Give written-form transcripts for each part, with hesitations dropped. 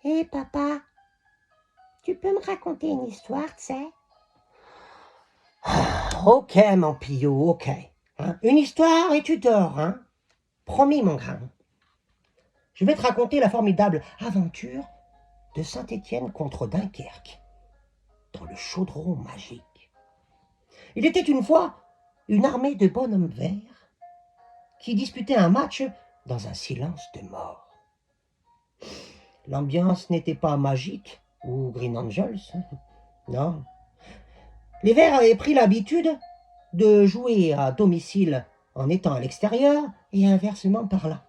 Hé, papa, tu peux me raconter une histoire, tu sais? Ok, mon Pillou, ok. Hein, une histoire et tu dors, hein? Promis, mon grand. Je vais te raconter la formidable aventure de Saint-Étienne contre Dunkerque, dans le chaudron magique. Il était une fois une armée de bonhommes verts qui disputaient un match dans un silence de mort. L'ambiance n'était pas magique ou Green Angels, non. Les Verts avaient pris l'habitude de jouer à domicile en étant à l'extérieur et inversement par là.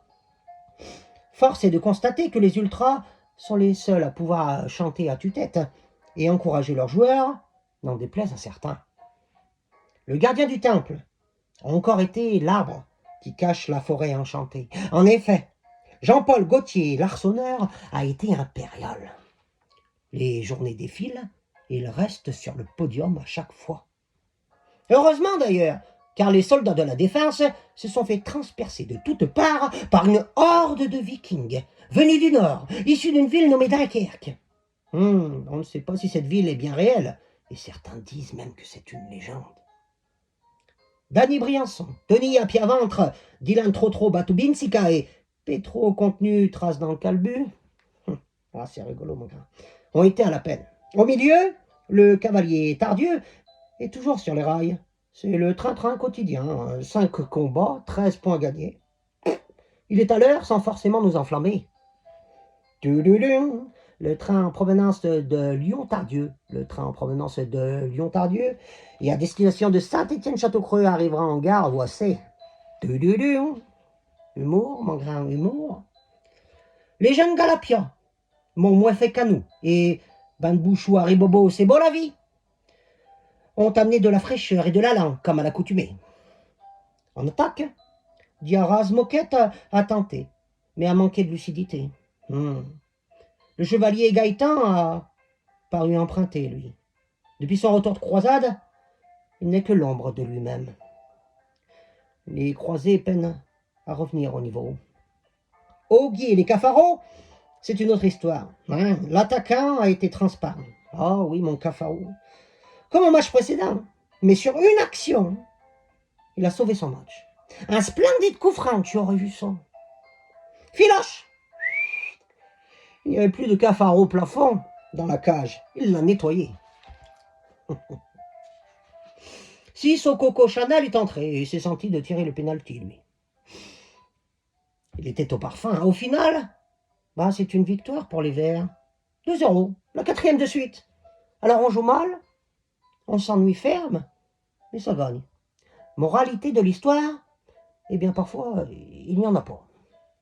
Force est de constater que les Ultras sont les seuls à pouvoir chanter à tue-tête et encourager leurs joueurs, n'en déplaise à certains. Le gardien du temple a encore été l'arbre qui cache la forêt enchantée. En effet, Jean-Paul Gaultier, l'arçonneur, a été impérial. Les journées défilent et il reste sur le podium à chaque fois. Heureusement d'ailleurs, car les soldats de la défense se sont fait transpercer de toutes parts par une horde de vikings, venus du nord, issus d'une ville nommée Dunkerque. On ne sait pas si cette ville est bien réelle, et certains disent même que c'est une légende. Danny Briançon, Tony à pied à ventre, Dylan Trotro Batubinsika et Petro Contenu Trace dans le calbu, ah c'est rigolo mon gars, ont été à la peine. Au milieu, le cavalier Tardieu est toujours sur les rails. C'est le train-train quotidien. 5 combats, 13 points gagnés. Il est à l'heure sans forcément nous enflammer. Le train en provenance de Lyon-Tardieu. Le train en provenance de Lyon-Tardieu et à destination de Saint-Étienne-Château-Creux arrivera en gare Voici. Humour, mon grand humour. Les jeunes Galapias m'ont moins fait qu'à nous. Et Ban Bouchou Haribobo, c'est beau la vie, ont amené de la fraîcheur et de l'allant, comme à l'accoutumée. En attaque, Diarraz Moquette a tenté, mais a manqué de lucidité. Le chevalier Gaëtan a paru emprunté, lui. Depuis son retour de croisade, il n'est que l'ombre de lui-même. Les croisés peinent à revenir au niveau. Auguy et les Cafaros, c'est une autre histoire. L'attaquant a été transparent. Ah oui, mon Cafaro. Comme au match précédent, mais sur une action, il a sauvé son match. Un splendide coup franc, tu aurais vu ça. Filoche! Il n'y avait plus de cafard au plafond dans la cage. Il l'a nettoyé. Sissoko Coco Chanel est entré et s'est senti de tirer le pénalty, lui. Il était au parfum. Au final, c'est une victoire pour les Verts. 2-0, la 4e de suite. Alors on joue mal, on s'ennuie ferme, mais ça gagne. Moralité de l'histoire, eh bien parfois, il n'y en a pas.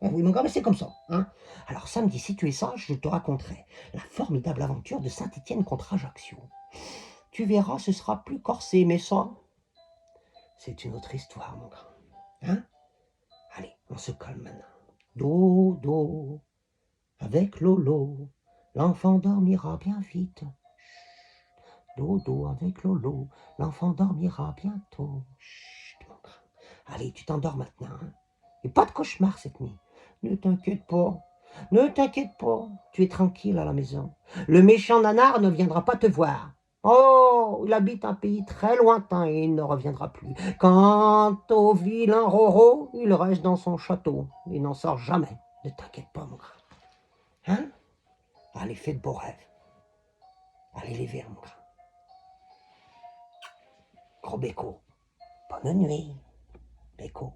Ah oui, mon gars, mais c'est comme ça. Hein. Alors samedi, si tu es sage, je te raconterai la formidable aventure de Saint-Étienne contre Ajaccio. Tu verras, ce sera plus corsé, mais ça, c'est une autre histoire, mon grand. Hein? Allez, on se calme maintenant. Dodo, avec Lolo, l'enfant dormira bien vite. Dodo, avec Lolo, l'enfant dormira bientôt. Chut, mon grand. Allez, tu t'endors maintenant. Hein? Et pas de cauchemar cette nuit. Ne t'inquiète pas. Ne t'inquiète pas. Tu es tranquille à la maison. Le méchant nanar ne viendra pas te voir. Oh, il habite un pays très lointain et il ne reviendra plus. Quant au vilain Roro, il reste dans son château. Il n'en sort jamais. Ne t'inquiète pas, mon grand. Hein? Allez, fais de beaux rêves. Allez les verts, mon grand. Gros Béco. Bonne nuit, Béco.